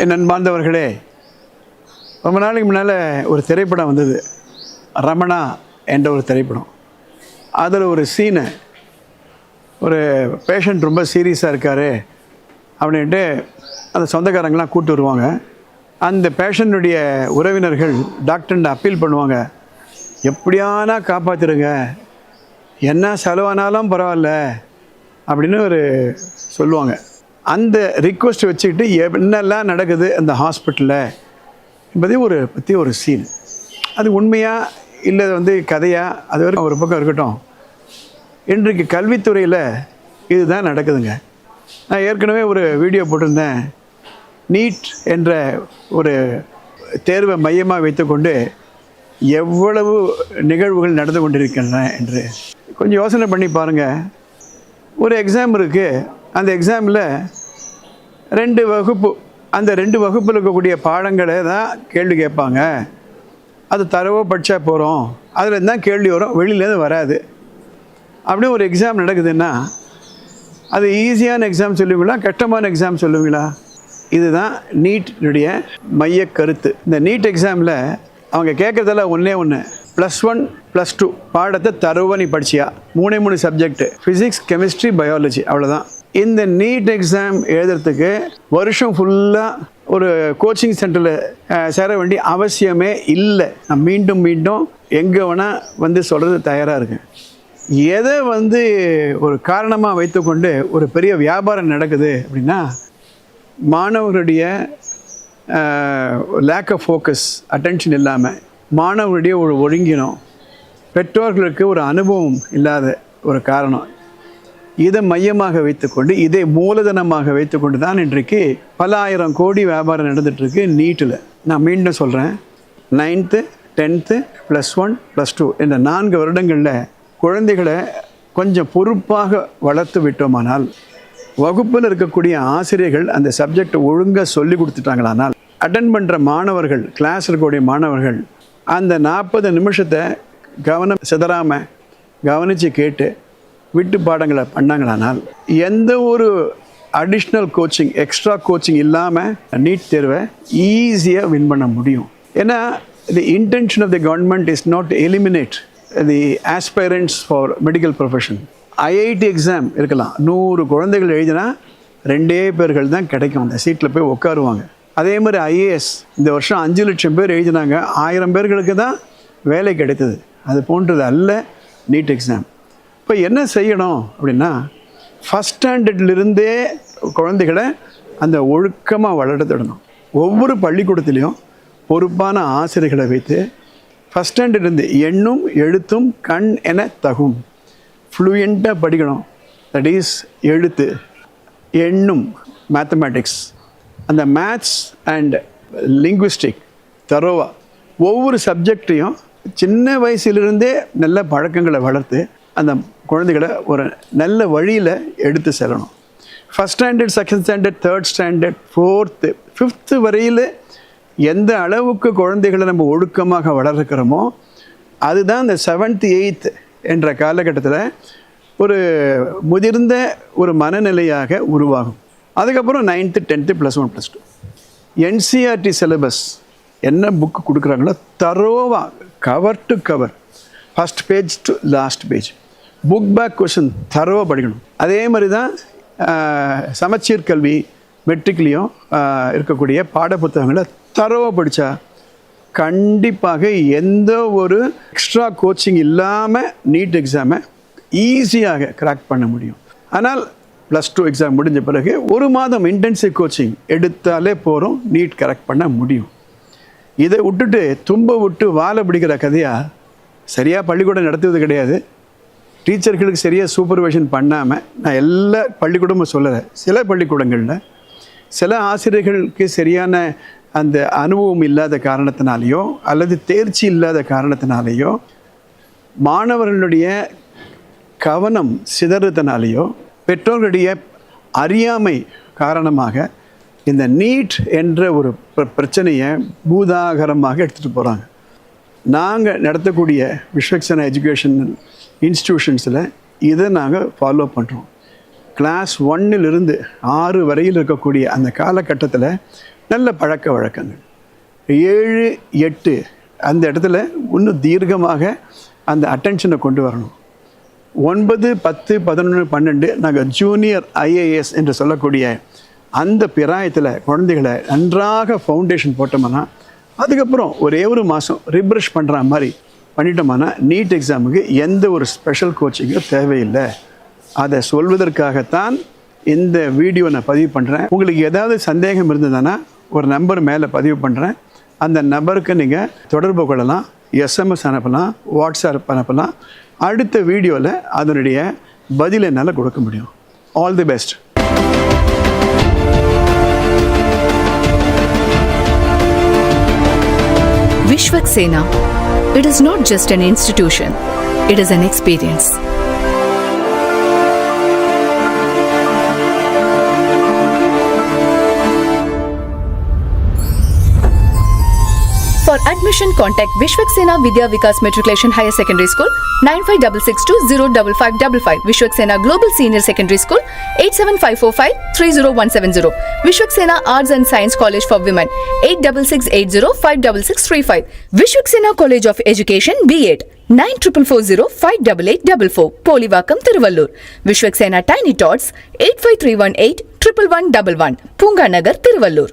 என் அன்பார்ந்தவர்களே, ரொம்ப நாளைக்கு முன்னால் ஒரு திரைப்படம் வந்தது, ரமணா என்ற ஒரு திரைப்படம். அதில் ஒரு சீனு, ஒரு பேஷண்ட் ரொம்ப சீரியஸாக இருக்கார் அப்படின்ட்டு அந்த சொந்தக்காரங்களாம் கூப்பிட்டு வருவாங்க. அந்த பேஷண்ட்டுடைய உறவினர்கள் டாக்டர்கிட்ட அப்பீல் பண்ணுவாங்க, எப்படியானா காப்பாற்றிடுங்க, என்ன செலவானாலும் பரவாயில்ல அப்படின்னு சொல்லுவாங்க. அந்த ரிக்வெஸ்ட் வச்சுக்கிட்டு என்னெல்லாம் நடக்குது அந்த ஹாஸ்பிட்டலில் என்பதே பற்றி ஒரு சீன். அது உண்மையாக இல்லை கதையாக, அது வரைக்கும் ஒரு பக்கம் இருக்கட்டும். இன்றைக்கு கல்வித்துறையில் இதுதான் நடக்குதுங்க. நான் ஏற்கனவே ஒரு வீடியோ போட்டிருந்தேன், நீட் என்ற ஒரு தேர்வை மையமாக வைத்துக்கொண்டு எவ்வளவு நிகழ்வுகள் நடந்து கொண்டிருக்கின்றன என்று கொஞ்சம் யோசனை பண்ணி பாருங்கள். ஒரு எக்ஸாம் இருக்குது, அந்த எக்ஸாமில் 2 வகுப்பு, அந்த 2 வகுப்பில் இருக்கக்கூடிய பாடங்களை தான் கேள்வி கேட்பாங்க. அது தரவாக படித்தா போகிறோம், அதில் தான் கேள்வி வரும், வெளியிலேருந்து வராது. அப்படியே ஒரு எக்ஸாம் நடக்குதுன்னா அது ஈஸியான எக்ஸாம் சொல்லுவீங்களா, கஷ்டமான எக்ஸாம் சொல்லுவீங்களா? இதுதான் நீட்டுடைய மைய கருத்து. இந்த நீட் எக்ஸாமில் அவங்க கேட்குறதெல்லாம் ஒன்று, +1 +2 பாடத்தை தரவாக நீ படிச்சியா, 3 சப்ஜெக்ட்டு, ஃபிசிக்ஸ், கெமிஸ்ட்ரி, பயாலஜி, அவ்வளோதான். இந்த நீட் எக்ஸாம் எழுதுறதுக்கு வருஷம் ஃபுல்லாக ஒரு கோச்சிங் சென்டரில் சேர வேண்டிய அவசியமே இல்லை. நான் மீண்டும் எங்கே வேணால் சொல்கிறது தயாராக இருக்கேன். எதை ஒரு காரணமாக வைத்துக்கொண்டு ஒரு பெரிய வியாபாரம் நடக்குது அப்படின்னா, மாணவர்களுடைய லேக் ஆஃப் ஃபோக்கஸ், அட்டென்ஷன் இல்லாமல், மாணவர்களுடைய ஒரு ஒழுங்கினம், பெற்றோர்களுக்கு ஒரு அனுபவம் இல்லாத ஒரு காரணம், இதை மையமாக வைத்துக்கொண்டு, இதை மூலதனமாக வைத்துக்கொண்டு தான் இன்றைக்கு பல ஆயிரம் கோடி வியாபாரம் நடந்துகிட்ருக்கு நீட்டில். நான் மீண்டும் சொல்கிறேன், 9th 10th +1 +2 என்ற 4 வருடங்களில் குழந்தைகளை கொஞ்சம் பொறுப்பாக வளர்த்து விட்டோமானால், வகுப்பில் இருக்கக்கூடிய ஆசிரியர்கள் அந்த சப்ஜெக்டை ஒழுங்காக சொல்லி கொடுத்துட்டாங்களானால், அட்டன் பண்ணுற மாணவர்கள், கிளாஸ் இருக்கக்கூடிய மாணவர்கள் அந்த 40 நிமிஷத்தை கவனம் சிதறாமல் கவனித்து கேட்டு விட்டு பாடங்களை பண்ணாங்களானால், எந்த ஒரு அடிஷ்னல் கோச்சிங், எக்ஸ்ட்ரா கோச்சிங் இல்லாமல் நீட் தேர்வை ஈஸியாக வின் பண்ண முடியும். ஏன்னா the intention of the government is not eliminate the aspirants for medical profession. IIT exam இருக்கலாம், 100 குழந்தைகள் எழுதினா 2 பேர்கள் தான் கிடைக்கும், அந்த சீட்டில் போய் உட்காருவாங்க. அதே மாதிரி ஐஏஎஸ் இந்த வருஷம் 5 லட்சம் பேர் எழுதினாங்க, 1000 பேர்களுக்கு தான் வேலை கிடைத்தது. அது போன்றது அல்ல நீட் எக்ஸாம். இப்போ என்ன செய்யணும் அப்படின்னா, ஃபஸ்ட் ஸ்டாண்டர்ட்லேருந்தே குழந்தைகளை அந்த ஒழுக்கமாக வளர்த்துடணும். ஒவ்வொரு பள்ளிக்கூடத்துலேயும் பொறுப்பான ஆசிரியர்களை வைத்து ஃபஸ்ட் ஸ்டாண்டர்ட்லேருந்து எண்ணும் எழுத்தும் கண் என தகும் ஃப்ளூயண்ட்டாக படிக்கணும். தட் இஸ் எழுத்து, எண்ணும், மேத்தமேட்டிக்ஸ், அந்த மேத்ஸ் அண்ட் லிங்குவிஸ்டிக் தரோவா ஒவ்வொரு சப்ஜெக்டையும் சின்ன வயசிலிருந்தே நல்ல பழக்கங்களை வளர்த்து அந்த குழந்தைகளை ஒரு நல்ல வழியில் எடுத்து செல்லணும். First standard, second standard, third standard, 4th 5th வரையில் எந்த அளவுக்கு குழந்தைகளை நம்ம ஒழுக்கமாக வளர்க்கிறோமோ அதுதான் இந்த 7th 8th என்ற காலகட்டத்தில் ஒரு முதிர்ந்த ஒரு மனநிலையாக உருவாகும். அதுக்கப்புறம் 9th 10th +1 +2 NCERT சிலபஸ் என்ன புக்கு கொடுக்குறாங்களோ தரோவாக cover to cover, first page to last page, book back question தரோவாக படிக்கணும். அதே மாதிரி தான் சமச்சீர் கல்வி மெட்ரிக்லேயும் இருக்கக்கூடிய பாடப்புத்தகங்களை தரோவாக படித்தா கண்டிப்பாக எந்த ஒரு எக்ஸ்ட்ரா கோச்சிங் இல்லாமல் நீட் எக்ஸாமை ஈஸியாக கிராக் பண்ண முடியும். ஆனால் +2 எக்ஸாம் முடிஞ்ச பிறகு 1 மாதம் இன்டென்சிவ் கோச்சிங் எடுத்தாலே போகிறோம், நீட் கரெக்ட் பண்ண முடியும். இதை விட்டுட்டு தும்ப விட்டு வாழை பிடிக்கிற கதையாக சரியாக பள்ளிக்கூடம் நடத்துவது கிடையாது. டீச்சர்களுக்கு சரியாக சூப்பர்வைஷன் பண்ணாமல், நான் எல்லா பள்ளிக்கூடமும் சொல்லலை, சில பள்ளிக்கூடங்களில் சில ஆசிரியர்களுக்கு சரியான அந்த அனுபவம் இல்லாத காரணத்தினாலேயோ அல்லது தேர்ச்சி இல்லாத காரணத்தினாலேயோ மாணவர்களுடைய கவனம் சிதறதுனாலேயோ பெற்றோர்களுடைய அறியாமை காரணமாக இந்த நீட் என்ற ஒரு பிரச்சனையை பூதாகரமாக எடுத்துகிட்டு போகிறாங்க. நாங்கள் நடத்தக்கூடிய விஸ்வக்சேனா எஜுகேஷனல் இன்ஸ்டிடியூஷன்ஸில் இதை நாங்கள் ஃபாலோ பண்ணுறோம். கிளாஸ் 1லிருந்து 6 வரையில் இருக்கக்கூடிய அந்த காலகட்டத்தில் நல்ல பழக்க வழக்கங்கள். 7, 8 அந்த இடத்துல இன்னும் தீர்க்கமாக அந்த அட்டென்ஷனை கொண்டு வரணும். 9, 10, 11, 12 நாங்கள் ஜூனியர் IAS என்று சொல்லக்கூடிய அந்த பிராயத்தில் குழந்தைகளை நன்றாக ஃபவுண்டேஷன் போட்டோம்னா அதுக்கப்புறம் ஒரே ஒரு மாதம் ரிப்ரெஷ் பண்ணுற மாதிரி பண்ணிட்டோம்னா நீட் எக்ஸாமுக்கு எந்த ஒரு ஸ்பெஷல் கோச்சிங்கும் தேவையில்லை. அதை சொல்வதற்காகத்தான் இந்த வீடியோ நான் பதிவு பண்ணுறேன். உங்களுக்கு ஏதாவது சந்தேகம் இருந்ததுன்னா ஒரு நம்பர் மேலே பதிவு பண்ணுறேன். அந்த நம்பருக்கு நீங்கள் தொடர்பு கொள்ளலாம், SMS அனுப்பலாம், வாட்ஸ்அப் அனுப்பலாம். அடுத்த வீடியோவில் அதனுடைய பதில் என்னால் கொடுக்க முடியும். All the best. Vishwaksena. It is not just an institution, it is an experience. For admission, contact Vishwaksena Vidya Vikas Matriculation Higher Secondary School 9566205555, Vishwaksena Global Senior Secondary School 87545-30170, Vishwaksena Arts and Science College for Women 8660566635, Vishwaksena College of Education B.Ed 9440588844, Polivakam, Tiruvallur, Vishwaksena Tiny Tots 85318 11111, Punga Nagar, Tiruvallur.